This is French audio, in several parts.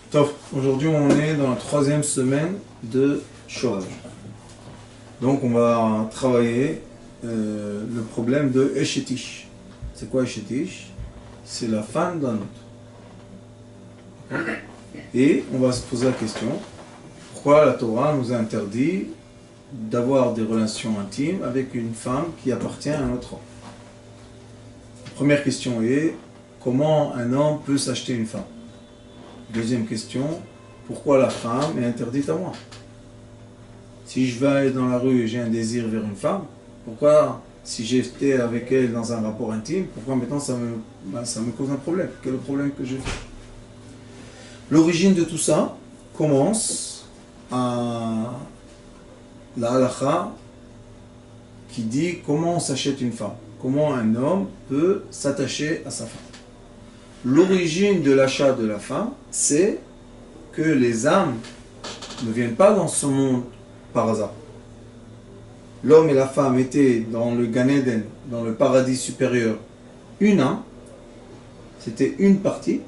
Top. Aujourd'hui, on est dans la 3e semaine de Shoraj. Donc, on va travailler le problème de Eshetish. C'est quoi Eshetish? C'est la femme d'un autre. Et on va se poser la question, pourquoi la Torah nous a interdit d'avoir des relations intimes avec une femme qui appartient à un autre homme? La première question est, comment un homme peut s'acheter une femme? Deuxième question, pourquoi la femme est interdite à moi? Si je vais aller dans la rue et j'ai un désir vers une femme, pourquoi, si j'étais avec elle dans un rapport intime, pourquoi maintenant ça me cause un problème? Quel est le problème que j'ai fait? L'origine de tout ça commence à la halakha qui dit comment on s'achète une femme, comment un homme peut s'attacher à sa femme. L'origine de l'achat de la femme, c'est que les âmes ne viennent pas dans ce monde par hasard. L'homme et la femme étaient dans le Gan Eden, dans le paradis supérieur, une âme, c'était une partie.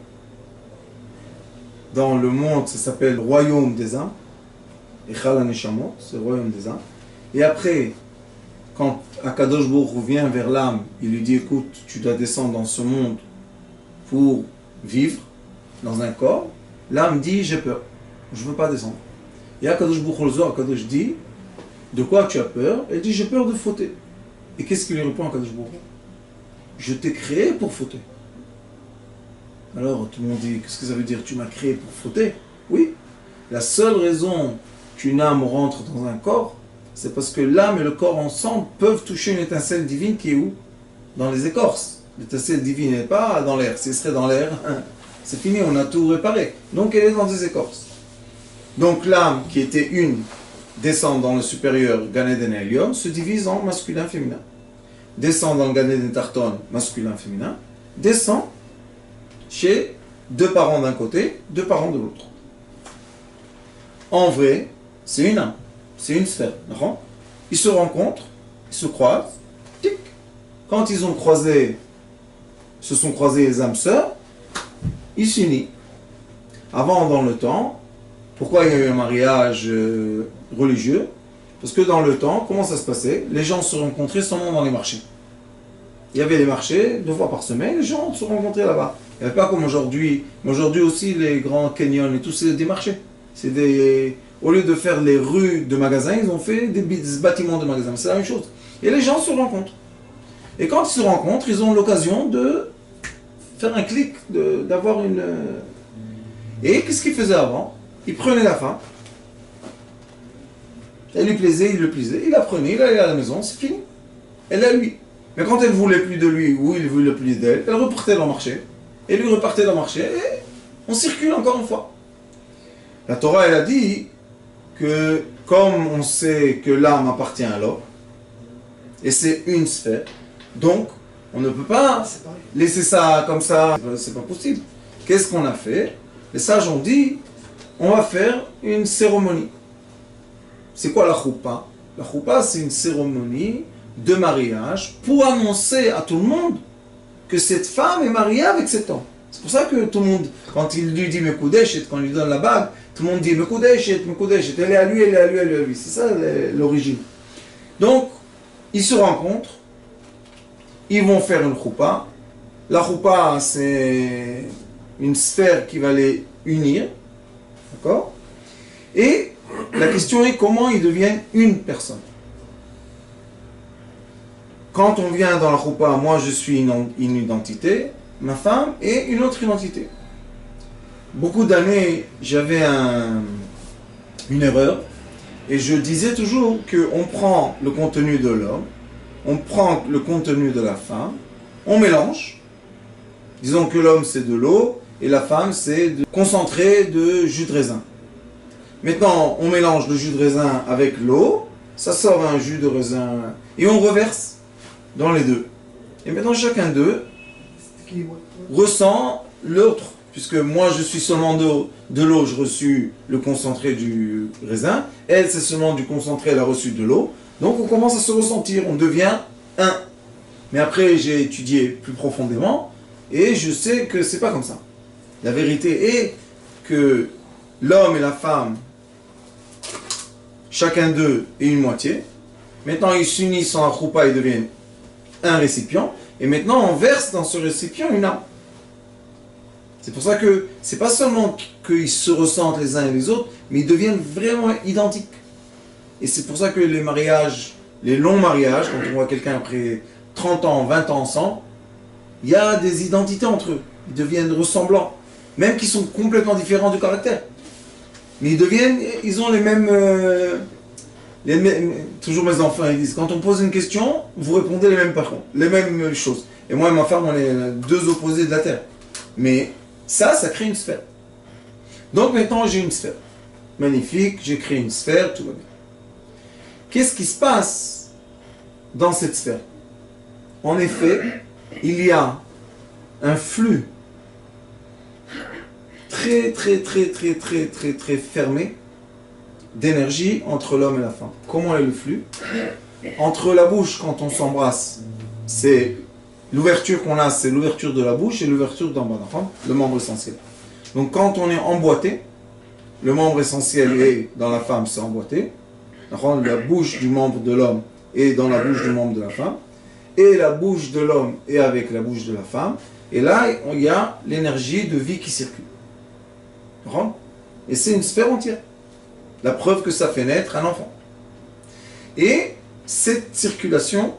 Dans le monde, ça s'appelle le royaume des âmes, Echal HaNeshamot, c'est le royaume des âmes. Et après, quand Akadosh Baruch Hu vient vers l'âme, il lui dit, écoute, tu dois descendre dans ce monde pour vivre dans un corps, l'âme dit, j'ai peur, je ne veux pas descendre. Et Akadosh Baruch Hu, Akadosh dit, de quoi tu as peur? Elle dit, j'ai peur de fauter. Et qu'est-ce qu'il lui répond à Akadosh Baruch Hu? Je t'ai créé pour fauter. Alors tout le monde dit, qu'est-ce que ça veut dire? Tu m'as créé pour fauter? Oui. La seule raison qu'une âme rentre dans un corps, c'est parce que l'âme et le corps ensemble peuvent toucher une étincelle divine qui est où? Dans les écorces. L'étincelle divine n'est pas dans l'air. Si elle serait dans l'air, c'est fini, on a tout réparé. Donc elle est dans des écorces. Donc l'âme qui était une descend dans le supérieur Gan Eden Elyon, se divise en masculin-féminin. Descend dans le Gan Eden Tarton, masculin-féminin. Descend chez deux parents d'un côté, deux parents de l'autre. En vrai, c'est une âme, c'est une sphère. Ils se rencontrent, ils se croisent, tic. Quand ils ont croisé, se sont croisés les âmes sœurs, ils s'unissent. Avant, dans le temps, pourquoi il y a eu un mariage religieux? Parce que dans le temps, comment ça se passait? Les gens se rencontraient seulement dans les marchés. Il y avait les marchés, 2 fois par semaine, les gens se rencontraient là-bas. Il n'y avait pas comme aujourd'hui. Aujourd'hui aussi, les grands canyons et tout, c'est des marchés. C'est des... Au lieu de faire les rues de magasins, ils ont fait des bâtiments de magasins. C'est la même chose. Et les gens se rencontrent. Et quand ils se rencontrent, ils ont l'occasion de faire un clic, d'avoir une... Et qu'est-ce qu'ils faisaient avant? Ils prenaient la femme. Elle lui plaisait, il le plaisait. Il la prenait, il allait à la maison, c'est fini. Elle a lui. Mais quand elle ne voulait plus de lui, ou il ne voulait plus d'elle, elle repartait dans le marché. Et lui repartait dans le marché, et on circule encore une fois. La Torah, elle a dit que comme on sait que l'âme appartient à l'homme, et c'est une sphère, donc on ne peut pas laisser ça comme ça, c'est pas possible. Qu'est-ce qu'on a fait? Les sages ont dit, on va faire une cérémonie. C'est quoi la choupa? La choupa, c'est une cérémonie de mariage pour annoncer à tout le monde que cette femme est mariée avec cet homme. C'est pour ça que tout le monde, quand il lui dit Mekudeshet, quand il lui donne la bague, tout le monde dit Mekudeshet, Mekudeshet, elle est à lui, elle est à lui, elle est à lui. C'est ça l'origine. Donc, ils se rencontrent, ils vont faire une choupa. La choupa, c'est une sphère qui va les unir. D'accord? Et la question est comment ils deviennent une personne. Quand on vient dans la choupa, moi je suis une identité, ma femme est une autre identité. Beaucoup d'années, j'avais une erreur, et je disais toujours qu'on prend le contenu de l'homme, on prend le contenu de la femme, on mélange. Disons que l'homme c'est de l'eau, et la femme c'est concentré de jus de raisin. Maintenant, on mélange le jus de raisin avec l'eau, ça sort un jus de raisin, et on reverse dans les deux. Et maintenant, chacun d'eux ressent l'autre. Puisque moi, je suis seulement de l'eau, je reçus le concentré du raisin. Elle, c'est seulement du concentré, elle a reçu de l'eau. Donc, on commence à se ressentir, on devient un. Mais après, j'ai étudié plus profondément, et je sais que c'est pas comme ça. La vérité est que l'homme et la femme, chacun d'eux est une moitié. Maintenant, ils s'unissent en choupa et deviennent un récipient. Et maintenant, on verse dans ce récipient une âme. C'est pour ça que c'est pas seulement qu'ils se ressentent les uns et les autres, mais ils deviennent vraiment identiques. Et c'est pour ça que les mariages, les longs mariages, quand on voit quelqu'un après 30 ans, 20 ans ensemble, il y a des identités entre eux. Ils deviennent ressemblants. Même qu'ils sont complètement différents du caractère. Mais ils ont les mêmes... toujours mes enfants, ils disent, quand on pose une question, vous répondez les mêmes choses. Et moi et ma femme, on est deux opposés de la Terre. Mais ça crée une sphère. Donc maintenant, j'ai une sphère. Magnifique, j'ai créé une sphère, tout va bien. Qu'est-ce qui se passe dans cette sphère? En effet, il y a un flux très fermé d'énergie entre l'homme et la femme. Comment est le flux? Entre la bouche, quand on s'embrasse, c'est l'ouverture qu'on a, c'est l'ouverture de la bouche et l'ouverture d'en bas, le membre essentiel. Donc quand on est emboîté, le membre essentiel est dans la femme, c'est emboîté. La bouche du membre de l'homme est dans la bouche du membre de la femme. Et la bouche de l'homme est avec la bouche de la femme. Et là, il y a l'énergie de vie qui circule. Et c'est une sphère entière. La preuve que ça fait naître un enfant. Et cette circulation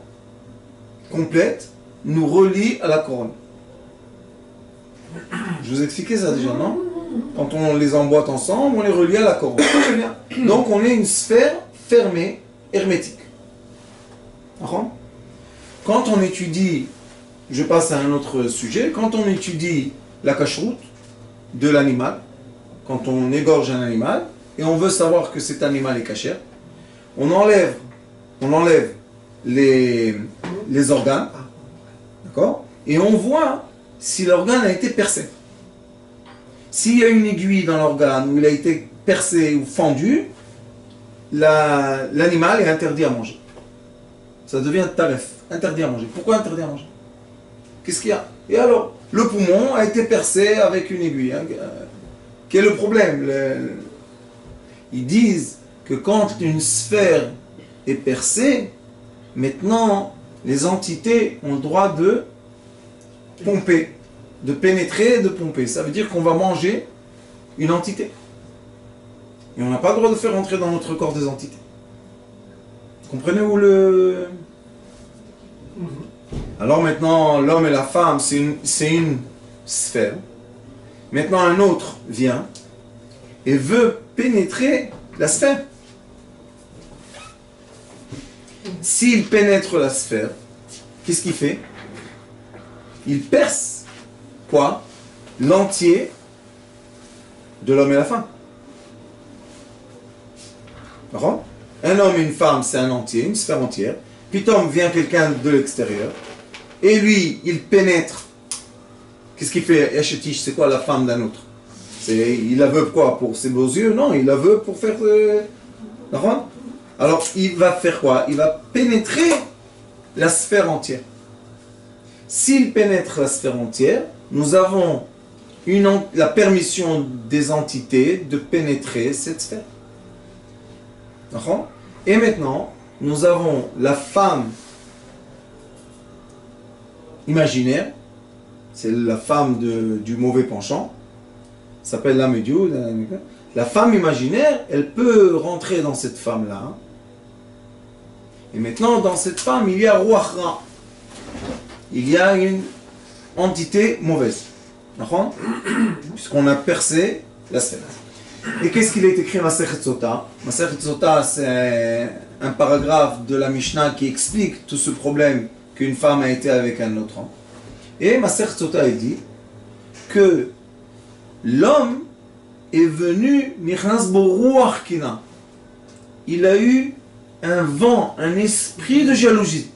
complète nous relie à la couronne. Je vous ai expliqué ça déjà, non? Quand on les emboîte ensemble, on les relie à la couronne. Donc on est une sphère fermée, hermétique. Quand on étudie, je passe à un autre sujet, quand on étudie la cacheroute de l'animal, quand on égorge un animal, et on veut savoir que cet animal est cachère, on enlève les organes, d'accord? Et on voit si l'organe a été percé. S'il y a une aiguille dans l'organe où il a été percé ou fendu, l'animal est interdit à manger. Ça devient taref, interdit à manger. Pourquoi interdit à manger? Qu'est-ce qu'il y a? Et alors, le poumon a été percé avec une aiguille. Quel est le problème? Ils disent que quand une sphère est percée, maintenant, les entités ont le droit de pomper, de pénétrer et de pomper. Ça veut dire qu'on va manger une entité. Et on n'a pas le droit de faire entrer dans notre corps des entités. Vous comprenez où le... Alors maintenant, l'homme et la femme, c'est une sphère. Maintenant, un autre vient et veut pénétrer la sphère. S'il pénètre la sphère, qu'est-ce qu'il fait? Il perce quoi? L'entier de l'homme et la femme. D'accord? Un homme et une femme, c'est un entier, une sphère entière. Puis vient quelqu'un de l'extérieur. Et lui, il pénètre. Qu'est-ce qu'il fait? Eshetish, c'est quoi la femme d'un autre? Il la veut quoi? Pour ses beaux yeux? Non, il la veut pour faire... D'accord? Alors, il va faire quoi? Il va pénétrer la sphère entière. S'il pénètre la sphère entière, nous avons la permission des entités de pénétrer cette sphère. D'accord? Et maintenant, nous avons la femme imaginaire, c'est la femme du mauvais penchant, s'appelle la médiou. La femme imaginaire, elle peut rentrer dans cette femme-là. Et maintenant, dans cette femme, il y a Ruachra. Il y a une entité mauvaise. D'accord? Puisqu'on a percé la sphère. Et qu'est-ce qu'il est écrit Masechet Sota? Masechet Sota, c'est un paragraphe de la Mishnah qui explique tout ce problème qu'une femme a été avec un autre homme. Et Masechet Sota dit que l'homme est venu Nichnas bo ruach kina. Il a eu un vent, un esprit de jalousie.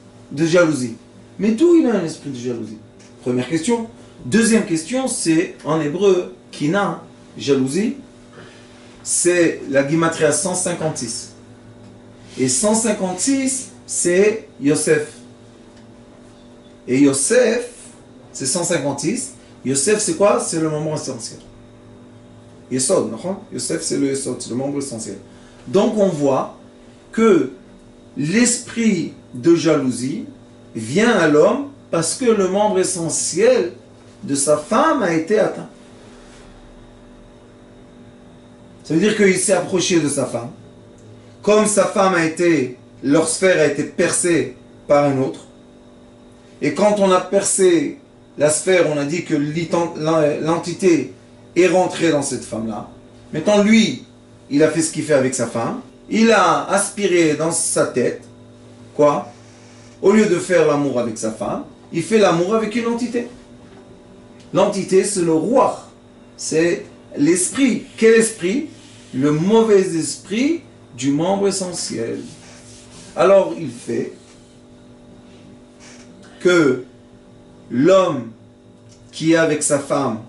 Mais d'où il a un esprit de jalousie? Première question. Deuxième question, c'est en hébreu, kina, jalousie, c'est la Gimatria 156. Et 156, c'est Yosef. Et Yosef, c'est 156. Yosef, c'est quoi? C'est le membre essentiel. Yesod, non? Yosef, c'est le Yesod, c'est le membre essentiel. Donc on voit que l'esprit de jalousie vient à l'homme parce que le membre essentiel de sa femme a été atteint. Ça veut dire qu'il s'est approché de sa femme. Comme sa femme a été, leur sphère a été percée par un autre. Et quand on a percé la sphère, on a dit que l'entité est rentrée dans cette femme-là. Maintenant, lui, il a fait ce qu'il fait avec sa femme. Il a aspiré dans sa tête, quoi? Au lieu de faire l'amour avec sa femme, il fait l'amour avec une entité. L'entité, c'est le roi. C'est l'esprit. Quel esprit? Le mauvais esprit du membre essentiel. Alors, il fait que l'homme qui est avec sa femme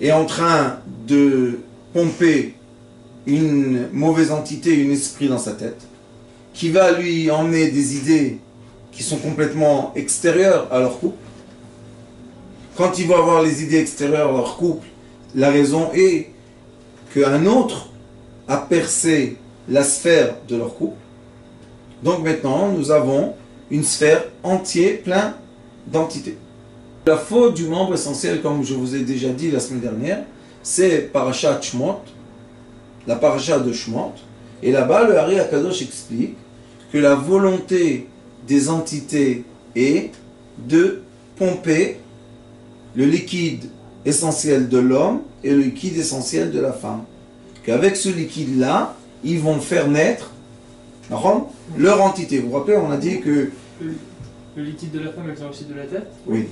est en train de pomper une mauvaise entité, un esprit dans sa tête, qui va lui emmener des idées qui sont complètement extérieures à leur couple. Quand ils vont avoir les idées extérieures à leur couple, la raison est qu'un autre a percé la sphère de leur couple. Donc maintenant, nous avons une sphère entière, pleine d'entités. La faute du membre essentiel, comme je vous ai déjà dit la semaine dernière, c'est Parashat Shmot, la Parashat de Shmot. Et là-bas, le Hari Akadosh explique que la volonté des entités est de pomper le liquide essentiel de l'homme et le liquide essentiel de la femme. Qu'avec ce liquide-là, ils vont faire naître leur entité. Vous vous rappelez, on a dit que... Le liquide de la femme, elle vient aussi de la tête? Oui.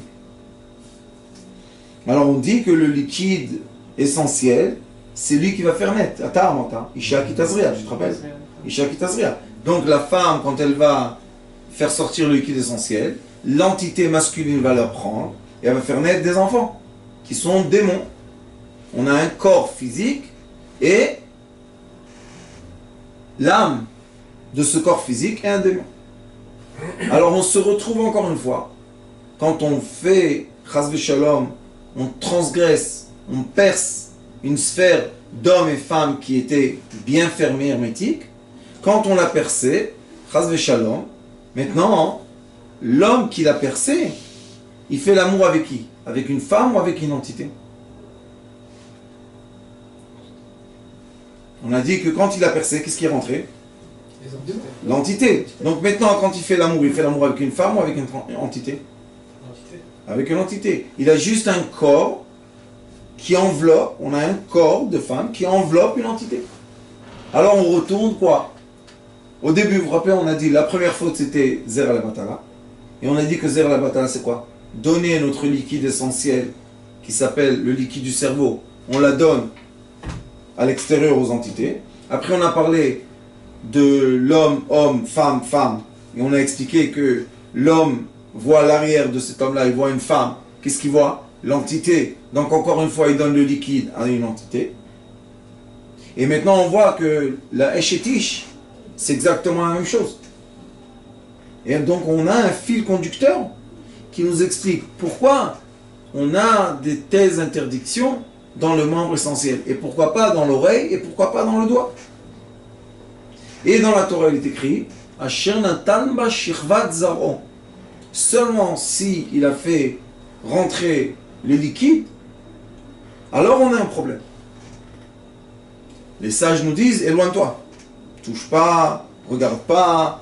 Alors on dit que le liquide essentiel, c'est lui qui va faire naître. Attends, Isha Kitazria, tu te rappelles? Isha Kitazria. Donc la femme, quand elle va faire sortir le liquide essentiel, l'entité masculine va la prendre et elle va faire naître des enfants qui sont démons. On a un corps physique et l'âme de ce corps physique est un démon. Alors on se retrouve encore une fois, quand on fait Chas v'Shalom, on transgresse, on perce une sphère d'hommes et femmes qui était bien fermée, hermétique. Quand on l'a percé, Chas v'Shalom, maintenant, l'homme qui l'a percé, il fait l'amour avec qui? Avec une femme ou avec une entité? On a dit que quand il a percé, qu'est-ce qui est rentré? L'entité. Donc maintenant, quand il fait l'amour avec une femme ou avec une entité? Avec une entité. Il a juste un corps qui enveloppe, on a un corps de femme qui enveloppe une entité. Alors on retourne quoi? Au début, vous vous rappelez, on a dit la première faute c'était Zer la Batala. Et on a dit que Zer la Batala c'est quoi? Donner notre liquide essentiel qui s'appelle le liquide du cerveau. On la donne à l'extérieur aux entités. Après on a parlé de l'homme, homme, femme, femme. Et on a expliqué que l'homme voit l'arrière de cet homme-là, il voit une femme. Qu'est-ce qu'il voit? L'entité. Donc encore une fois, il donne le liquide à une entité. Et maintenant, on voit que la Eshetish, c'est exactement la même chose. Et donc on a un fil conducteur qui nous explique pourquoi on a des telles interdictions dans le membre essentiel. Et pourquoi pas dans l'oreille, et pourquoi pas dans le doigt. Et dans la Torah, il est écrit Asher natan ba shirvat zaro. Seulement si il a fait rentrer le liquide, alors on a un problème. Les sages nous disent éloigne-toi. Touche pas, regarde pas,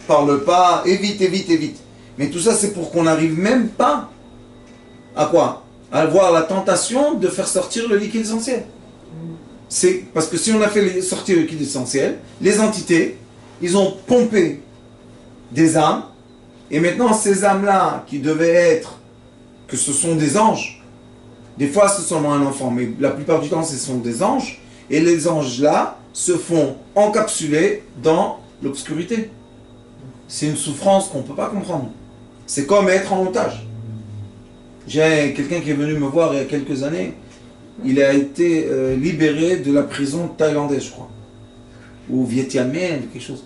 parle pas, évite, évite, évite. Mais tout ça, c'est pour qu'on n'arrive même pas à quoi? À avoir la tentation de faire sortir le liquide essentiel. C'est parce que si on a fait sortir le liquide essentiel, les entités, ils ont pompé des âmes, et maintenant ces âmes-là, qui devaient être, que ce sont des anges, des fois c'est seulement un enfant, mais la plupart du temps ce sont des anges, et les anges-là se font encapsuler dans l'obscurité. C'est une souffrance qu'on ne peut pas comprendre. C'est comme être en otage. J'ai quelqu'un qui est venu me voir il y a quelques années. Il a été libéré de la prison thaïlandaise, je crois. Ou vietnamienne, quelque chose.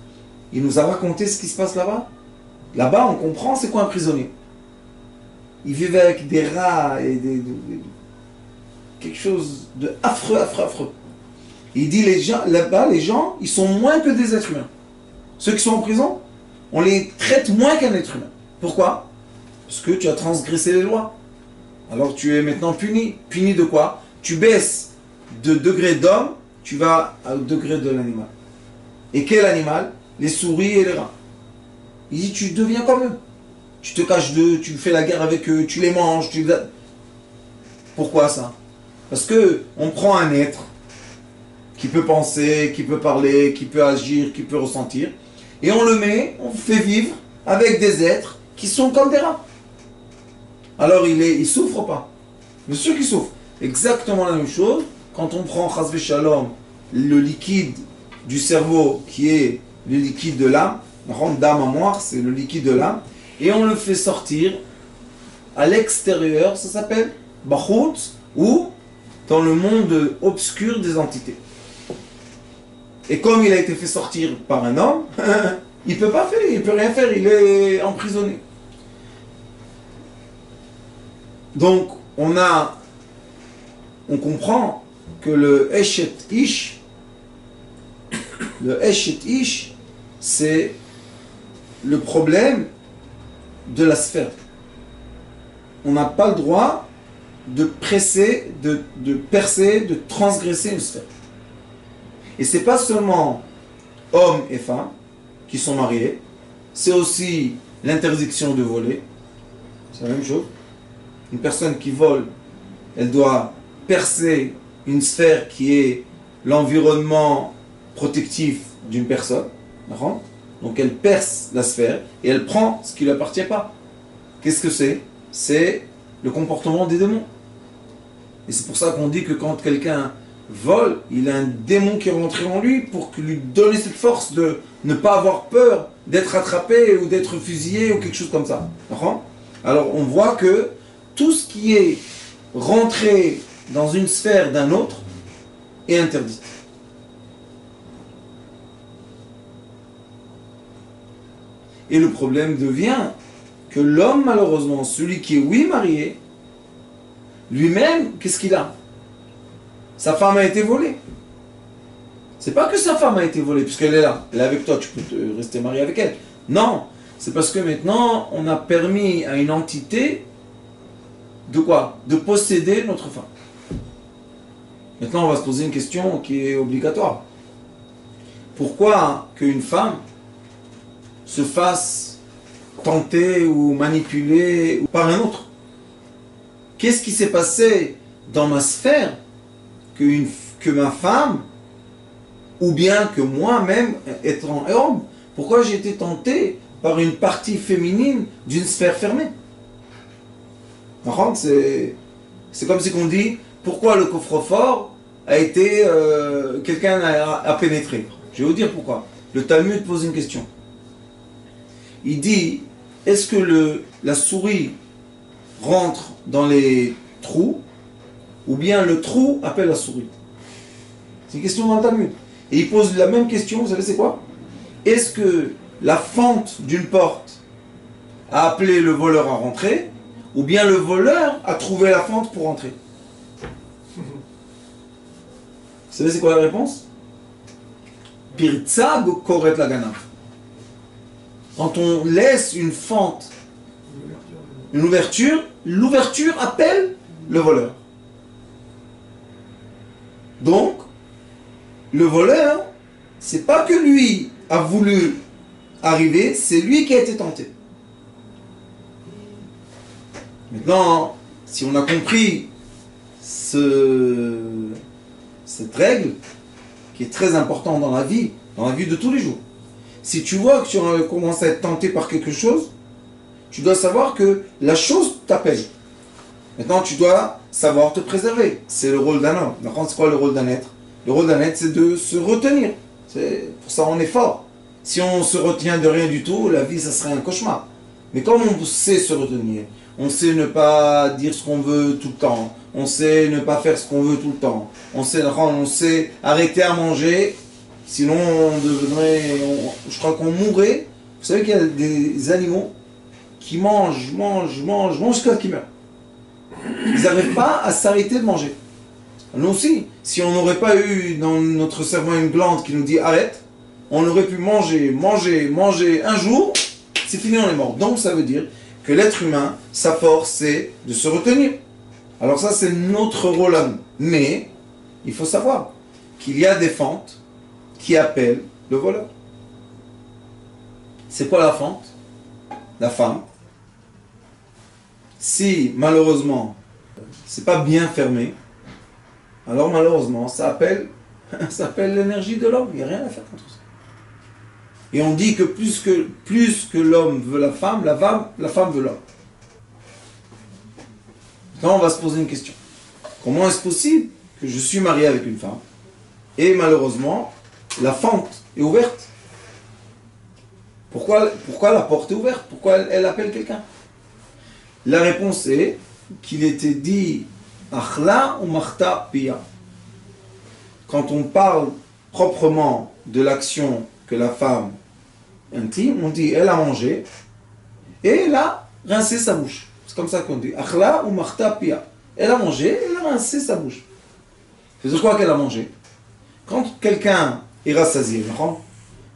Il nous a raconté ce qui se passe là-bas. Là-bas, on comprend c'est quoi un prisonnier. Il vivait avec des rats et quelque chose de affreux, affreux, affreux. Il dit, les gens, là-bas, les gens, ils sont moins que des êtres humains. Ceux qui sont en prison, on les traite moins qu'un être humain. Pourquoi? Parce que tu as transgressé les lois. Alors tu es maintenant puni. Puni de quoi? Tu baisses de degré d'homme, tu vas au degré de l'animal. Et quel animal? Les souris et les rats. Il dit, tu deviens comme eux. Tu te caches d'eux, tu fais la guerre avec eux, tu les manges. Pourquoi ça? Parce que on prend un être qui peut penser, qui peut parler, qui peut agir, qui peut ressentir, et on le met, on fait vivre avec des êtres qui sont comme des rats. Alors il souffre pas. Bien sûr qu'il souffre. Exactement la même chose, quand on prend Chas v'Shalom, le liquide du cerveau qui est le liquide de l'âme, d'âme à moire, c'est le liquide de l'âme, et on le fait sortir à l'extérieur, ça s'appelle Bachut, ou dans le monde obscur des entités. Et comme il a été fait sortir par un homme, il ne peut pas faire, il ne peut rien faire, il est emprisonné. Donc, on comprend que le Eshet Ish, c'est le problème de la sphère. On n'a pas le droit de presser, de percer, de transgresser une sphère. Et c'est pas seulement hommes et femmes qui sont mariés, c'est aussi l'interdiction de voler. C'est la même chose. Une personne qui vole, elle doit percer une sphère qui est l'environnement protectif d'une personne. Donc elle perce la sphère et elle prend ce qui ne lui appartient pas. Qu'est-ce que c'est? C'est le comportement des démons. Et c'est pour ça qu'on dit que quand quelqu'un vole, il a un démon qui est rentré en lui pour lui donner cette force de ne pas avoir peur d'être attrapé ou d'être fusillé ou quelque chose comme ça. Alors on voit que tout ce qui est rentré dans une sphère d'un autre est interdit. Et le problème devient que l'homme, malheureusement, celui qui est oui marié, lui-même, qu'est-ce qu'il a? Sa femme a été volée. C'est pas que sa femme a été volée, puisqu'elle est là, elle est avec toi, tu peux rester marié avec elle. Non, c'est parce que maintenant, on a permis à une entité de quoi? De posséder notre femme. Maintenant, on va se poser une question qui est obligatoire. Pourquoi qu'une femme se fasse tenter ou manipuler par un autre? Qu'est-ce qui s'est passé dans ma sphère que ma femme, ou bien que moi-même, étant homme, pourquoi j'ai été tenté par une partie féminine d'une sphère fermée? C'est comme si on dit, pourquoi le coffre-fort a été, quelqu'un a pénétré? Je vais vous dire pourquoi. Le Talmud pose une question. Il dit, est-ce que la souris rentre dans les trous, ou bien le trou appelle la souris? C'est une question dans le Talmud. Et il pose la même question, vous savez c'est quoi? Est-ce que la fente d'une porte a appelé le voleur à rentrer, ou bien le voleur a trouvé la fente pour rentrer? Vous savez c'est quoi la réponse? Pirtsa koret la ganav. Quand on laisse une fente, une ouverture, l'ouverture appelle le voleur. Donc, le voleur, c'est pas que lui a voulu arriver, c'est lui qui a été tenté. Maintenant, si on a compris cette règle, qui est très importante dans la vie de tous les jours, si tu vois que tu commences à être tenté par quelque chose, tu dois savoir que la chose t'appelle. Maintenant, tu dois savoir te préserver. C'est le rôle d'un homme. Maintenant, c'est quoi le rôle d'un être? Le rôle d'un être, c'est de se retenir. Pour ça, on est fort. Si on se retient de rien du tout, la vie, ça serait un cauchemar. Mais comme on sait se retenir, on sait ne pas dire ce qu'on veut tout le temps, on sait ne pas faire ce qu'on veut tout le temps, on sait arrêter à manger, sinon on deviendrait, je crois qu'on mourrait. Vous savez qu'il y a des animaux qui mangent jusqu'à ce qu'ils meurent. Ils n'arrivent pas à s'arrêter de manger. Nous aussi, si on n'aurait pas eu dans notre cerveau une glande qui nous dit arrête, on aurait pu manger un jour, c'est fini, on est mort. Donc ça veut dire que l'être humain, sa force, c'est de se retenir. Alors ça, c'est notre rôle à nous. Mais, il faut savoir qu'il y a des fentes qui appellent le voleur. C'est quoi la fente? La femme. Si, malheureusement, c'est pas bien fermé, alors malheureusement, ça appelle l'énergie de l'homme. Il n'y a rien à faire contre ça. Et on dit que plus que l'homme veut la femme veut l'homme. Maintenant, on va se poser une question. Comment est-ce possible que je suis marié avec une femme et malheureusement, la fente est ouverte? Pourquoi la porte est ouverte? Pourquoi elle appelle quelqu'un? La réponse est qu'il était dit Achla ou Marta Pia. Quand on parle proprement de l'action que la femme intime, on dit elle a mangé et elle a rincé sa bouche. C'est comme ça qu'on dit. Achla ou Marta Pia. Elle a mangé, elle a rincé sa bouche. C'est quoi qu'elle a mangé? Quand quelqu'un est rassasié,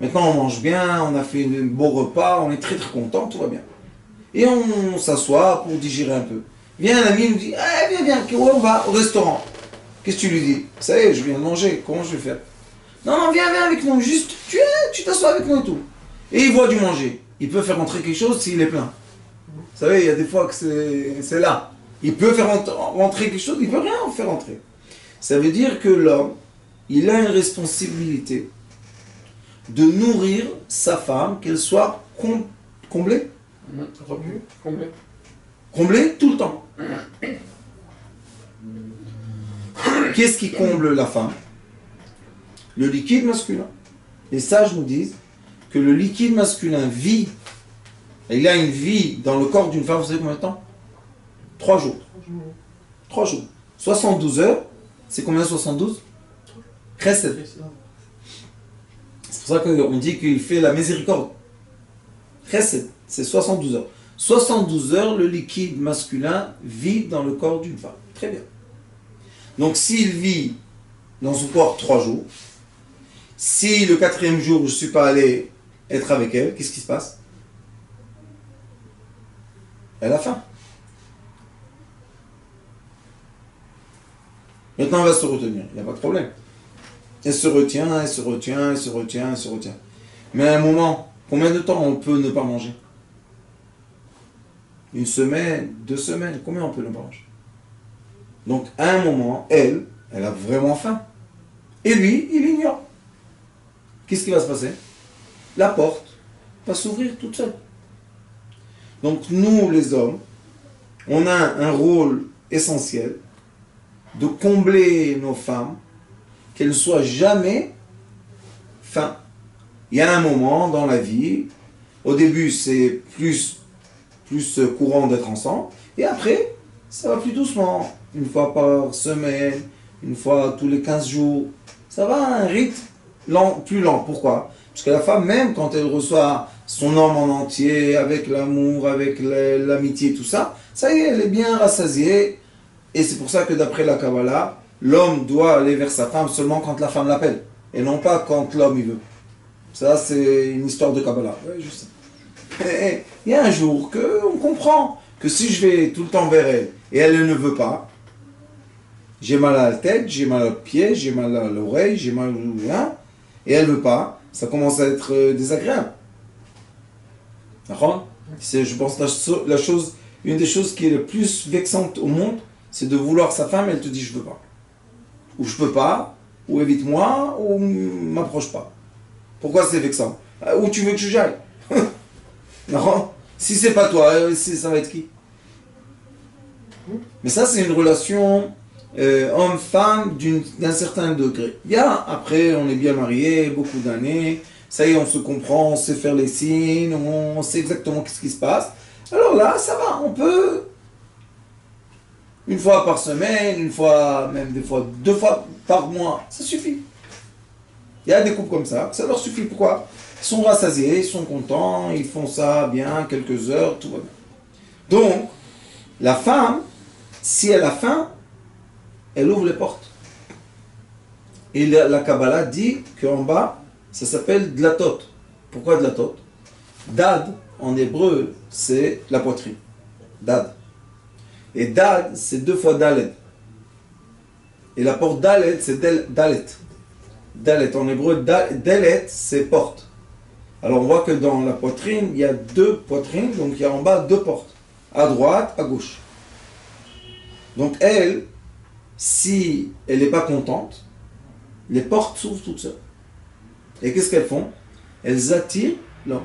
maintenant on mange bien, on a fait un beau repas, on est très très content, tout va bien. Et on s'assoit pour digérer un peu. Vient un ami, il nous dit viens, on va au restaurant. Qu'est-ce que tu lui dis? Ça y est, je viens de manger, comment je vais faire? Non, viens avec nous, juste tu t'assois avec nous et tout. Et il voit du manger. Il peut faire rentrer quelque chose s'il est plein. Vous savez, il y a des fois que c'est là. Il peut faire rentrer quelque chose, il ne peut rien en faire rentrer. Ça veut dire que l'homme, il a une responsabilité de nourrir sa femme, qu'elle soit comblée. Comblé. Comblée tout le temps. Qu'est-ce qui comble la femme? Le liquide masculin. Les sages nous disent que le liquide masculin vit, il a une vie dans le corps d'une femme, vous savez combien de temps? 3 jours. 3 jours. 72 heures, c'est combien 72? Chesed. C'est pour ça qu'on dit qu'il fait la miséricorde. Chesed, c'est 72 heures. 72 heures, le liquide masculin vit dans le corps d'une femme. Très bien. Donc s'il vit dans son corps 3 jours, si le 4e jour je ne suis pas allé être avec elle, qu'est-ce qui se passe? Elle a faim. Maintenant elle va se retenir, il n'y a pas de problème. Elle se retient. Mais à un moment, combien de temps on peut ne pas manger? 1 semaine, 2 semaines, combien on peut ne pas manger? Donc à un moment, elle a vraiment faim. Et lui, il ignore. Qu'est-ce qui va se passer? La porte va s'ouvrir toute seule. Donc nous, les hommes, on a un rôle essentiel de combler nos femmes, qu'elles ne soient jamais faim. Il y a un moment dans la vie, au début c'est plus courant d'être ensemble, et après, ça va plus doucement. 1 fois par semaine, 1 fois tous les 15 jours. Ça va à un rythme plus lent. Pourquoi? Parce que la femme, même quand elle reçoit son homme en entier, avec l'amour, avec l'amitié, tout ça, ça y est, elle est bien rassasiée. Et c'est pour ça que d'après la Kabbalah, l'homme doit aller vers sa femme seulement quand la femme l'appelle. Et non pas quand l'homme il veut. Ça, c'est une histoire de Kabbalah. Ouais, je sais. Et il y a un jour qu'on comprend que si je vais tout le temps vers elle, et elle ne veut pas, j'ai mal à la tête, j'ai mal au pied, j'ai mal à l'oreille, j'ai mal au rien, et elle ne veut pas, ça commence à être désagréable. D'accord? C'est, je pense, une des choses qui est le plus vexante au monde, c'est de vouloir sa femme, elle te dit je veux pas. Ou je peux pas, ou évite-moi, ou m'approche pas. Pourquoi c'est vexant? Où tu veux que j'aille? Non? Si c'est pas toi, ça va être qui? Mais ça, c'est une relation homme-femme d'un certain degré. Bien, après, on est bien mariés, beaucoup d'années, ça y est, on se comprend, on sait faire les signes, on sait exactement ce qui se passe. Alors là, ça va, on peut 1 fois par semaine, 1 fois, même des fois 2 fois par mois, ça suffit. Il y a des couples comme ça leur suffit. Pourquoi? Ils sont rassasiés, ils sont contents, ils font ça bien, quelques heures, tout va bien. Donc, la femme, si elle a faim, elle ouvre les portes. Et la Kabbalah dit qu'en bas, ça s'appelle dlatot. Pourquoi dlatot? Dad, en hébreu, c'est la poitrine. Dad. Et dad, c'est 2 fois dalet. Et la porte dalet, c'est dalet. Dalet, en hébreu, dalet, c'est porte. Alors on voit que dans la poitrine, il y a 2 poitrines, donc il y a en bas 2 portes. À droite, à gauche. Donc elle, si elle n'est pas contente, les portes s'ouvrent toutes seules. Et qu'est-ce qu'elles font? Elles attirent l'homme.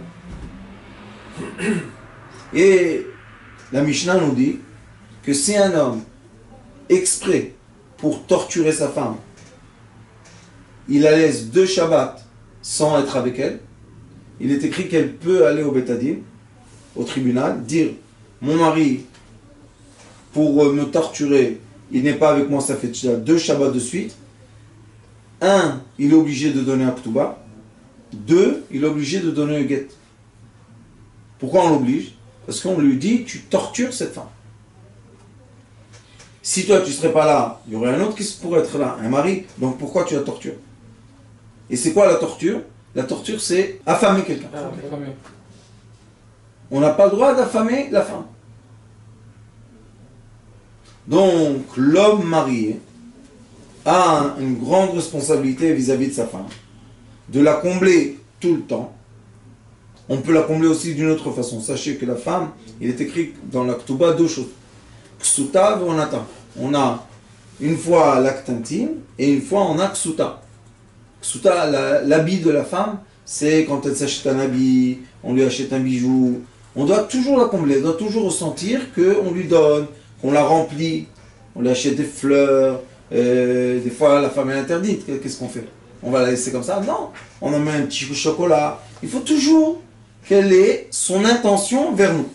Et la Mishnah nous dit que si un homme, exprès pour torturer sa femme, il la laisse 2 Shabbats sans être avec elle, il est écrit qu'elle peut aller au Beth Din, au tribunal, dire « Mon mari, pour me torturer, il n'est pas avec moi, ça fait déjà 2 Shabbats de suite. 1, il est obligé de donner un Ktuba. 2, il est obligé de donner un get. » Pourquoi on l'oblige? Parce qu'on lui dit « Tu tortures cette femme. » Si toi, tu ne serais pas là, il y aurait un autre qui pourrait être là, un mari. Donc pourquoi tu la tortures? Et c'est quoi la torture? La torture, c'est affamer quelqu'un. On n'a pas le droit d'affamer la femme. Donc, l'homme marié a une grande responsabilité vis-à-vis de sa femme, de la combler tout le temps. On peut la combler aussi d'une autre façon. Sachez que la femme, il est écrit dans la Ktuba 2 choses. Ksuta et onata. On a une fois l'acte intime et une fois on a ksuta. Ksuta, l'habit de la femme, c'est quand elle s'achète un habit, on lui achète un bijou. On doit toujours la combler, on doit toujours ressentir qu'on lui donne, qu'on la remplit, on lui achète des fleurs. Des fois la femme est interdite, qu'est-ce qu'on fait? On va la laisser comme ça? Non, on en met un petit chocolat. Il faut toujours quelle est son intention vers nous.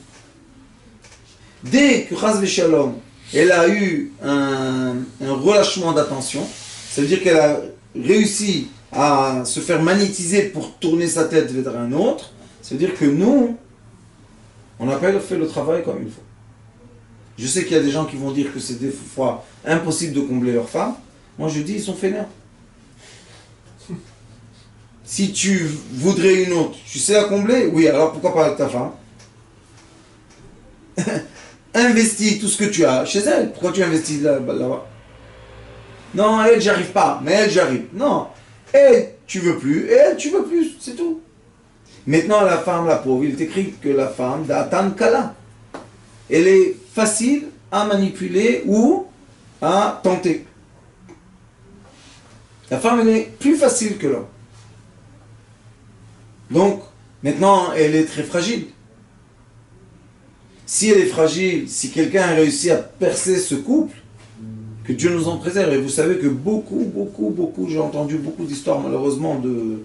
Dès que Chas v'Shalom, elle a eu un relâchement d'attention, ça veut dire qu'elle a réussi à se faire magnétiser pour tourner sa tête vers un autre, ça veut dire que nous, on n'a pas fait le travail comme il faut. Je sais qu'il y a des gens qui vont dire que c'est des fois impossible de combler leur femme. Moi je dis, ils sont fainéants. Si tu voudrais une autre, tu sais la combler? Oui, alors pourquoi pas avec ta femme? Investis tout ce que tu as chez elle. Pourquoi tu investis là-bas? Non, elle, j'arrive pas. Mais elle, j'arrive. Non. Elle, tu veux plus. Et elle, tu veux plus. C'est tout. Maintenant, la femme, la pauvre, il est écrit que la femme, d'Atan Kala, elle est facile à manipuler ou à tenter. La femme, elle est plus facile que l'homme. Donc, maintenant, elle est très fragile. Si elle est fragile, si quelqu'un a réussi à percer ce couple, que Dieu nous en préserve. Et vous savez que beaucoup, j'ai entendu beaucoup d'histoires malheureusement de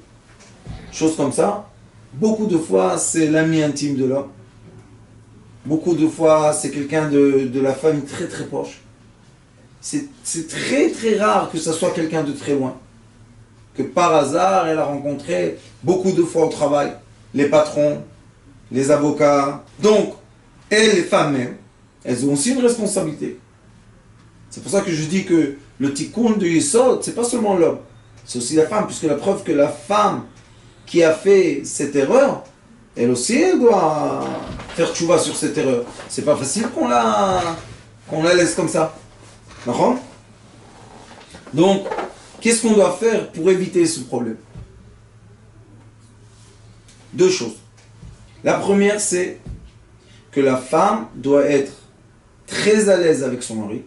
choses comme ça. Beaucoup de fois, c'est l'ami intime de l'homme. Beaucoup de fois, c'est quelqu'un de la famille très très proche. C'est très très rare que ce soit quelqu'un de très loin. Que par hasard, elle a rencontré beaucoup de fois au travail, les patrons, les avocats. Donc, elles, les femmes même, elles ont aussi une responsabilité. C'est pour ça que je dis que le tikkun de Yesod, c'est pas seulement l'homme, c'est aussi la femme, puisque la preuve que la femme qui a fait cette erreur, elle aussi, elle doit faire tchouva sur cette erreur. C'est pas facile qu'on la laisse comme ça. D'accord? Donc, qu'est-ce qu'on doit faire pour éviter ce problème? 2 choses. La première, c'est que la femme doit être très à l'aise avec son mari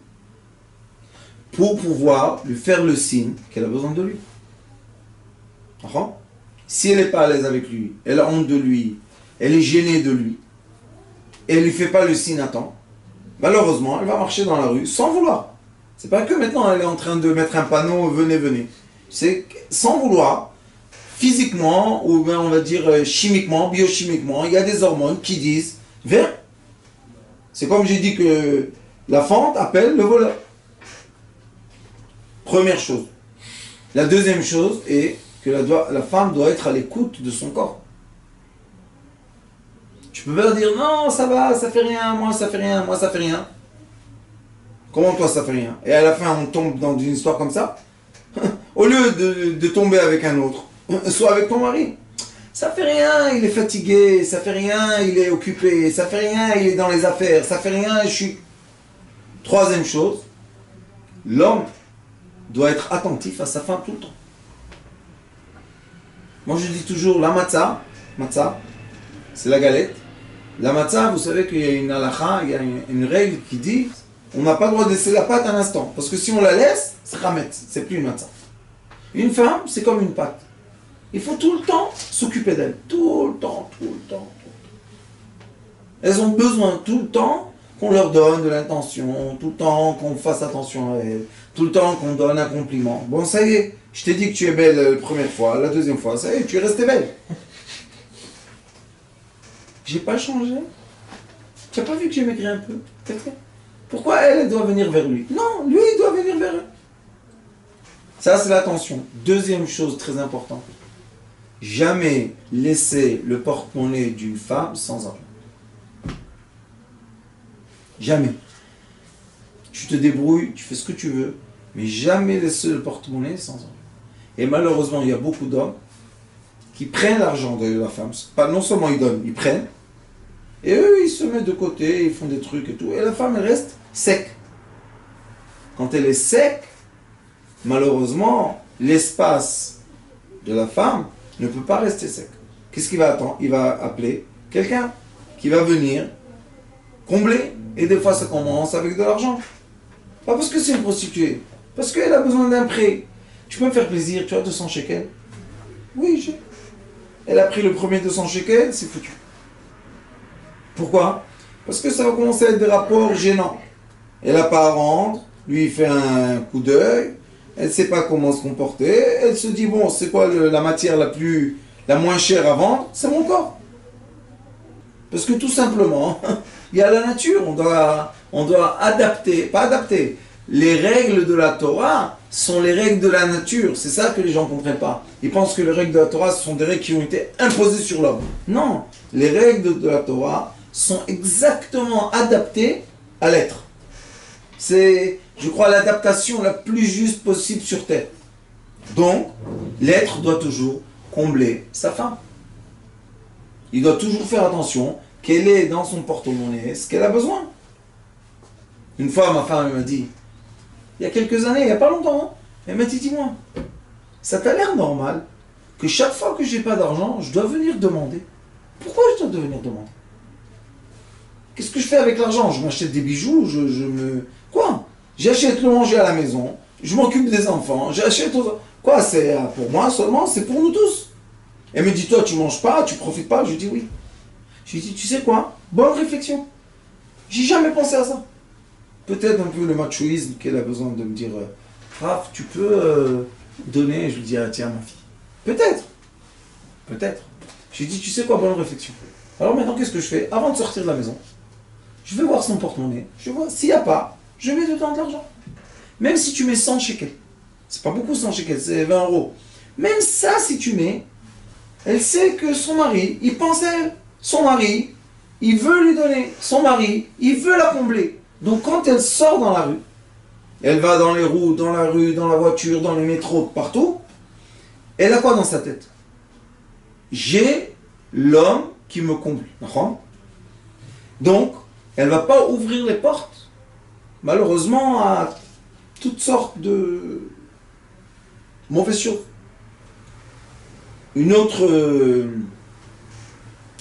pour pouvoir lui faire le signe qu'elle a besoin de lui. D'accord? Si elle n'est pas à l'aise avec lui, elle a honte de lui, elle est gênée de lui, et elle ne lui fait pas le signe à temps, malheureusement, elle va marcher dans la rue sans vouloir. C'est pas que maintenant elle est en train de mettre un panneau, venez, venez. C'est sans vouloir, physiquement, ou bien on va dire chimiquement, biochimiquement, il y a des hormones qui disent, viens. C'est comme j'ai dit que la fente appelle le voleur. Première chose. La deuxième chose est que la femme doit être à l'écoute de son corps. Tu peux pas dire non, ça va, ça fait rien, moi ça fait rien, moi ça fait rien. Comment toi ça fait rien? Et à la fin on tombe dans une histoire comme ça. Au lieu de tomber avec un autre, sois avec ton mari. Ça fait rien, il est fatigué, ça fait rien, il est occupé, ça fait rien, il est dans les affaires, ça fait rien, je suis... Troisième chose, l'homme doit être attentif à sa femme tout le temps. Moi je dis toujours, la matzah, c'est la galette. La matzah, vous savez qu'il y a une halakha, il y a une règle qui dit, on n'a pas le droit de laisser la pâte un instant, parce que si on la laisse, c'est khametz, c'est plus une matzah. Une femme, c'est comme une pâte. Il faut tout le temps s'occuper d'elle. Tout le temps. Elles ont besoin tout le temps qu'on leur donne de l'intention, tout le temps qu'on fasse attention à elles, tout le temps qu'on donne un compliment. Bon, ça y est, je t'ai dit que tu es belle la première fois, la deuxième fois, ça y est, tu es restée belle. J'ai pas changé. Tu n'as pas vu que j'ai maigri un peu? Pourquoi elle doit venir vers lui? Non, lui, il doit venir vers elle. Ça, c'est l'attention. Deuxième chose très importante. Jamais laisser le porte-monnaie d'une femme sans argent. Jamais. Tu te débrouilles, tu fais ce que tu veux, mais jamais laisser le porte-monnaie sans argent. Et malheureusement, il y a beaucoup d'hommes qui prennent l'argent de la femme. Pas, non seulement ils donnent, ils prennent. Et eux, ils se mettent de côté, ils font des trucs et tout. Et la femme, elle reste sec. Quand elle est sec, malheureusement, l'espace de la femme ne peut pas rester sec. Qu'est-ce qu'il va attendre? Il va appeler quelqu'un qui va venir combler. Et des fois, ça commence avec de l'argent. Pas parce que c'est une prostituée. Parce qu'elle a besoin d'un prêt. Tu peux me faire plaisir, tu as 200 shekels? Oui, j'ai. Elle a pris le premier 200 shekels, c'est foutu. Pourquoi? Parce que ça va commencer à être des rapports gênants. Elle n'a pas à rendre, lui il fait un coup d'œil, elle ne sait pas comment se comporter, elle se dit, bon, c'est quoi la matière la moins chère à vendre? C'est mon corps. Parce que tout simplement, il y a la nature, on doit adapter, pas adapter. Les règles de la Torah sont les règles de la nature. C'est ça que les gens ne comprennent pas. Ils pensent que les règles de la Torah ce sont des règles qui ont été imposées sur l'homme. Non, les règles de la Torah sont exactement adaptées à l'être. C'est, je crois, l'adaptation la plus juste possible sur Terre. Donc, l'être doit toujours combler sa femme. Il doit toujours faire attention qu'elle ait dans son porte-monnaie ce qu'elle a besoin. Une fois, ma femme m'a dit, il y a quelques années, il n'y a pas longtemps, hein, elle m'a dit, dis-moi, ça t'a l'air normal que chaque fois que j'ai pas d'argent, je dois venir demander. Pourquoi je dois venir demander? Qu'est-ce que je fais avec l'argent? Je m'achète des bijoux, Quoi? J'achète le manger à la maison, je m'occupe des enfants, j'achète... Quoi? C'est pour moi seulement? C'est pour nous tous. Elle me dit, toi, tu manges pas, tu profites pas? Je lui dis oui. Je lui dis, tu sais quoi? Bonne réflexion. J'ai jamais pensé à ça. Peut-être un peu le machoïsme qu'elle a besoin de me dire, Raph, tu peux donner? Je lui dis, ah, tiens, ma fille. Peut-être. Je lui dis, tu sais quoi? Bonne réflexion. Alors maintenant, qu'est-ce que je fais? Avant de sortir de la maison, je vais voir son porte-monnaie. Je vais voir, s'il n'y a pas, je mets dedans de l'argent. Même si tu mets 100 shekels. C'est pas beaucoup 100 shekels, c'est 20 euros. Même ça, si tu mets, elle sait que son mari, il pense à elle. Son mari, il veut lui donner. Son mari, il veut la combler. Donc quand elle sort dans la rue, elle va dans les roues, dans la rue, dans la voiture, dans le métro, partout, elle a quoi dans sa tête? J'ai l'homme qui me comble. Donc, elle ne va pas ouvrir les portes, malheureusement, à toutes sortes de mauvaises choses.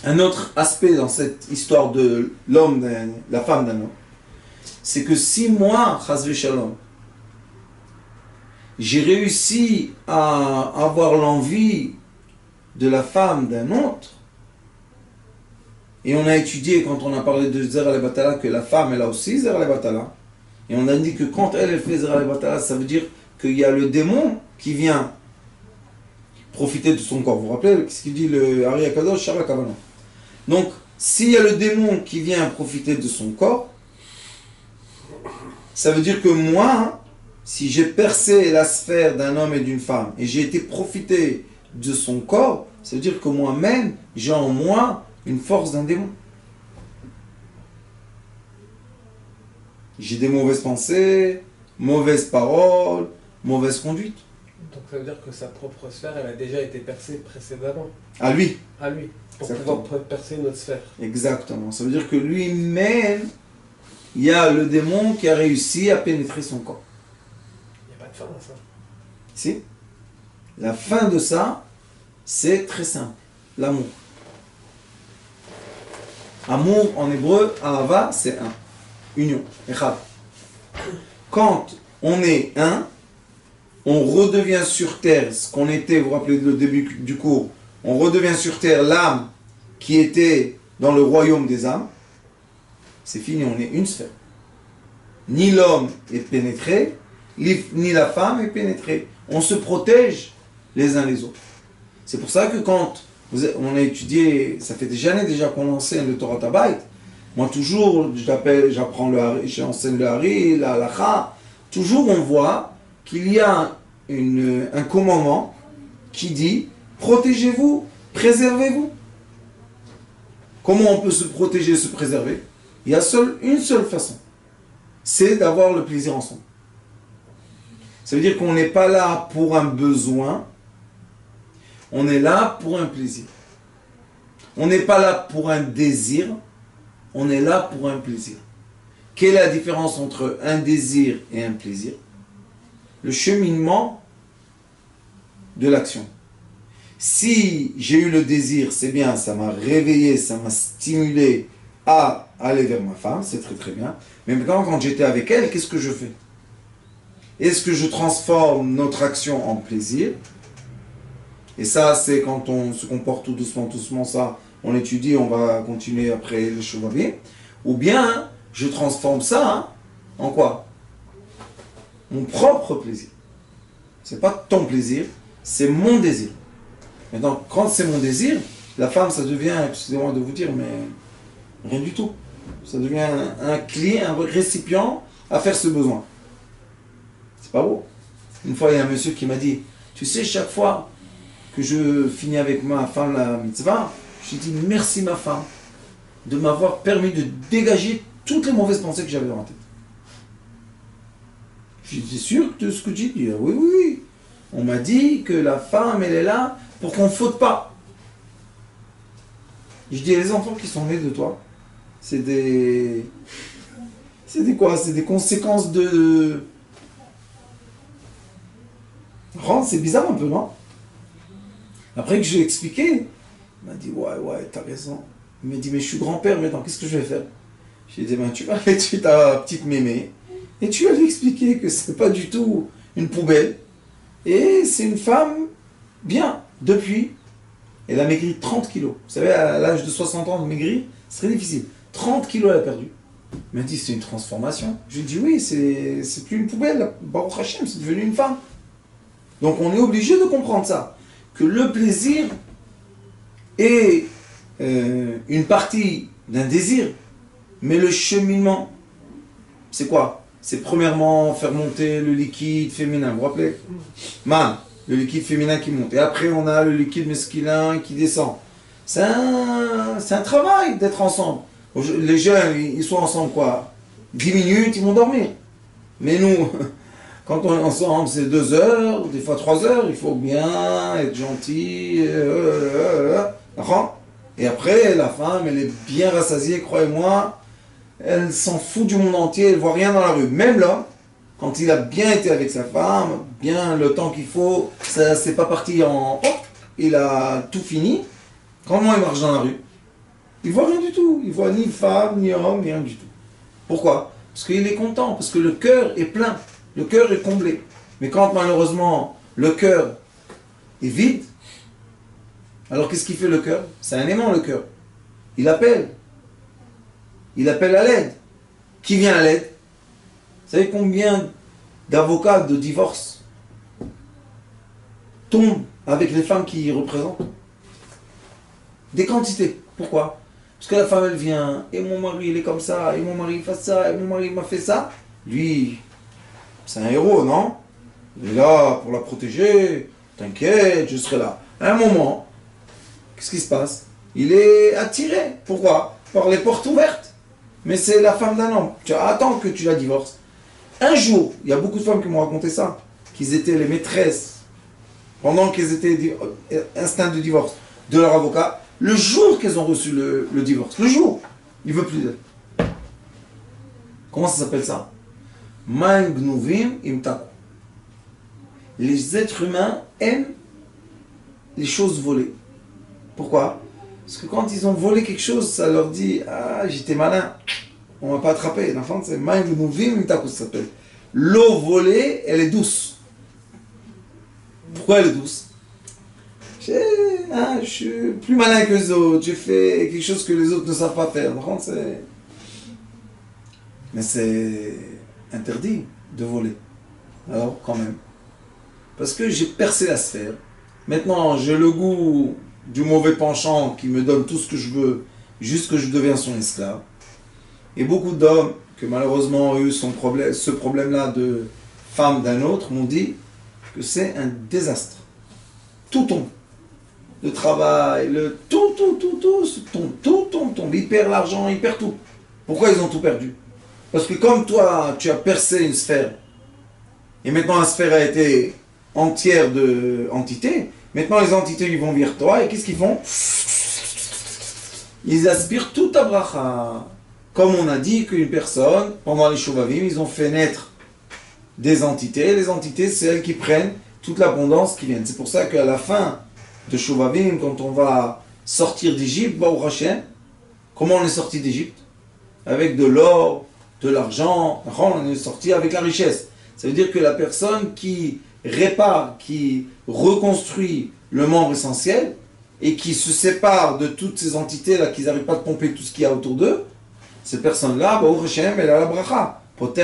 Un autre aspect dans cette histoire de l'homme, la femme d'un homme, c'est que si moi, chas shalom, j'ai réussi à avoir l'envie de la femme d'un autre, et on a étudié quand on a parlé de Zer al-Batala que la femme elle a aussi Zer al-Batala, et on a dit que quand elle fait Zer al-Batala, ça veut dire qu'il y a le démon qui vient profiter de son corps. Vous vous rappelez ce qu'il dit le Ari Akadosh, Shara Kavana. Donc, s'il y a le démon qui vient profiter de son corps, ça veut dire que moi, si j'ai percé la sphère d'un homme et d'une femme, et j'ai été profiter de son corps, ça veut dire que moi-même, j'ai en moi une force d'un démon. J'ai des mauvaises pensées, mauvaises paroles, mauvaise conduite. Donc ça veut dire que sa propre sphère, elle a déjà été percée précédemment. À lui. À lui. Pour Exactement. pouvoir percer notre sphère. Exactement. Ça veut dire que lui-même, il y a le démon qui a réussi à pénétrer son corps. Il n'y a pas de fin à ça. Si. La fin de ça, c'est très simple. L'amour. Amour en hébreu, ahava, c'est un. Union. Echad. Quand on est un, on redevient sur terre ce qu'on était, vous vous rappelez le début du cours, on redevient sur terre l'âme qui était dans le royaume des âmes. C'est fini, on est une sphère. Ni l'homme est pénétré, ni la femme est pénétrée. On se protège les uns les autres. C'est pour ça que quand on a étudié, ça fait des années déjà qu'on enseigne le Torah Tabayt, moi toujours, j'apprends le Hari, j'enseigne le Hari, la Halacha, toujours on voit qu'il y a un commandement qui dit protégez-vous, préservez-vous. Comment on peut se protéger, se préserver? Il y a une seule façon, c'est d'avoir le plaisir ensemble. Ça veut dire qu'on n'est pas là pour un besoin, on est là pour un plaisir. On n'est pas là pour un désir, on est là pour un plaisir. Quelle est la différence entre un désir et un plaisir? Le cheminement de l'action. Si j'ai eu le désir, c'est bien, ça m'a réveillé, ça m'a stimulé à aller vers ma femme, c'est très très bien. Mais maintenant, quand j'étais avec elle, qu'est-ce que je fais? Est-ce que je transforme notre action en plaisir? Et ça, c'est quand on se comporte tout doucement, ça, on étudie, on va continuer après le Shovavim. Ou bien, je transforme ça en quoi? Mon propre plaisir. C'est pas ton plaisir, c'est mon désir. Maintenant, quand c'est mon désir, la femme, ça devient, excusez-moi de vous dire, mais rien du tout. Ça devient un client, un récipient à faire ce besoin. C'est pas beau. Une fois, il y a un monsieur qui m'a dit, tu sais, chaque fois que je finis avec ma femme la mitzvah, je lui dis merci ma femme de m'avoir permis de dégager toutes les mauvaises pensées que j'avais dans la tête. Je dis, t'es sûr de ce que tu dis? Oui, oui, oui. On m'a dit que la femme, elle est là pour qu'on ne faute pas. Je dis, les enfants qui sont nés de toi, c'est des... C'est des quoi? C'est des conséquences de... C'est bizarre un peu, non? Après que je lui ai expliqué, il m'a dit, ouais, t'as raison. Il m'a dit, mais je suis grand-père maintenant, qu'est-ce que je vais faire? Je lui ai dit, ben, tu vas aller tuer ta petite mémé, et tu vas lui expliquer que c'est pas du tout une poubelle, et c'est une femme bien. Depuis, elle a maigri 30 kilos. Vous savez, à l'âge de 60 ans, de maigrir, c'est très difficile. 30 kilos elle a perdu. Il m'a dit, c'est une transformation. Je lui ai dit, oui, c'est plus une poubelle, Baruch Hashem, c'est devenu une femme. Donc on est obligé de comprendre ça, que le plaisir est une partie d'un désir, mais le cheminement, c'est quoi? C'est premièrement faire monter le liquide féminin, vous vous rappelez? Man, le liquide féminin qui monte, et après on a le liquide masculin qui descend. C'est un travail d'être ensemble. Les jeunes, ils sont ensemble quoi? 10 minutes, ils vont dormir. Mais nous... Quand on est ensemble, c'est 2 heures, des fois 3 heures, il faut bien être gentil. Et après, la femme, elle est bien rassasiée, croyez-moi. Elle s'en fout du monde entier, elle ne voit rien dans la rue. Même l'homme, quand il a bien été avec sa femme, bien le temps qu'il faut, ça c'est pas parti en... Hop, il a tout fini. Quand moi, il marche dans la rue, il voit rien du tout. Il voit ni femme, ni homme, ni rien du tout. Pourquoi? Parce qu'il est content, parce que le cœur est plein. Le cœur est comblé. Mais quand malheureusement le cœur est vide, alors qu'est-ce qu'il fait le cœur? C'est un aimant le cœur. Il appelle. Il appelle à l'aide. Qui vient à l'aide? Vous savez combien d'avocats de divorce tombent avec les femmes qui représentent? Des quantités. Pourquoi? Parce que la femme elle vient, et mon mari il est comme ça, et mon mari il fait ça, et mon mari il m'a fait ça. Lui... C'est un héros, non? Il est là pour la protéger. T'inquiète, je serai là. À un moment, qu'est-ce qui se passe? Il est attiré. Pourquoi? Par les portes ouvertes. Mais c'est la femme d'un homme. Tu attends que tu la divorces. Un jour, il y a beaucoup de femmes qui m'ont raconté ça, qu'ils étaient les maîtresses pendant qu'elles étaient instinct de divorce de leur avocat, le jour qu'elles ont reçu le divorce, le jour, il ne veut plus d'elles. Comment ça s'appelle ça? Ma'im gnuvim imtaku. Les êtres humains aiment les choses volées. Pourquoi? Parce que quand ils ont volé quelque chose, ça leur dit ah, j'étais malin, on ne m'a pas attrapé. L'enfant, c'est Ma'im gnuvim imtaku, ça s'appelle. L'eau volée, elle est douce. Pourquoi elle est douce? Je suis plus malin que les autres, j'ai fait quelque chose que les autres ne savent pas faire. Mais c'est interdit de voler. Alors, quand même. Parce que j'ai percé la sphère. Maintenant, j'ai le goût du mauvais penchant qui me donne tout ce que je veux, jusque je deviens son esclave. Et beaucoup d'hommes, que malheureusement ont eu ce problème-là de femme d'un autre, m'ont dit que c'est un désastre. Tout tombe. Le travail, tout tombe. Il perd l'argent, il perd tout. Pourquoi ils ont tout perdu? Parce que comme toi, tu as percé une sphère, et maintenant la sphère a été entière d'entités, maintenant les entités ils vont vers toi, et qu'est-ce qu'ils font? Ils aspirent tout à bracha. Comme on a dit qu'une personne, pendant les Shuvavim, ils ont fait naître des entités. Les entités, c'est elles qui prennent toute l'abondance qui vient. C'est pour ça qu'à la fin de Shuvavim, quand on va sortir d'Égypte, Baruch Hashem, comment on est sorti d'Égypte? Avec de l'or, de l'argent, on est sorti avec la richesse. Ça veut dire que la personne qui répare, qui reconstruit le membre essentiel et qui se sépare de toutes ces entités-là, qui n'arrivent pas à pomper tout ce qu'il y a autour d'eux, cette personne-là, Baruch Hashem, elle a la bracha. Quand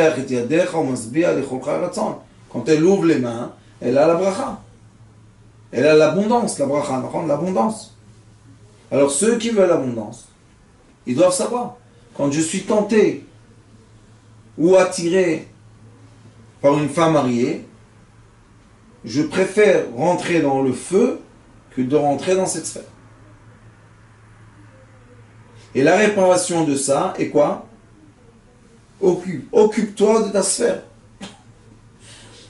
elle ouvre les mains, elle a la bracha. Elle a l'abondance, la bracha, l'abondance. Alors ceux qui veulent l'abondance, ils doivent savoir, quand je suis tenté ou attiré par une femme mariée, je préfère rentrer dans le feu que de rentrer dans cette sphère. Et la réparation de ça est quoi? Occupe-toi de ta sphère.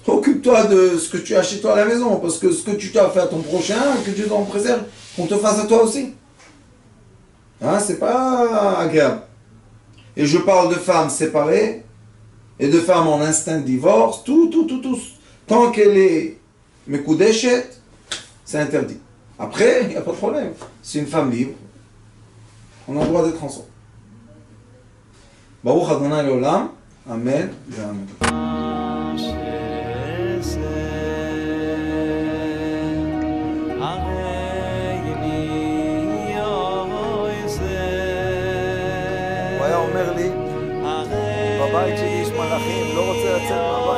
Occupe-toi de ce que tu as chez toi à la maison, parce que ce que tu t'as fait à ton prochain, que Dieu t'en préserve, qu'on te fasse à toi aussi. Hein, c'est pas agréable. Et je parle de femmes séparées, et de femmes en instinct de divorce, tout. Tant qu'elle est mekudeshet, c'est interdit. Après, il n'y a pas de problème. C'est une femme libre. On a le droit d'être ensemble. Baruch Adonai Leolam. Amen. Amen. הוא היה אומר לי, בבית שלי יש מלאכים, לא רוצה לצאת מהבית.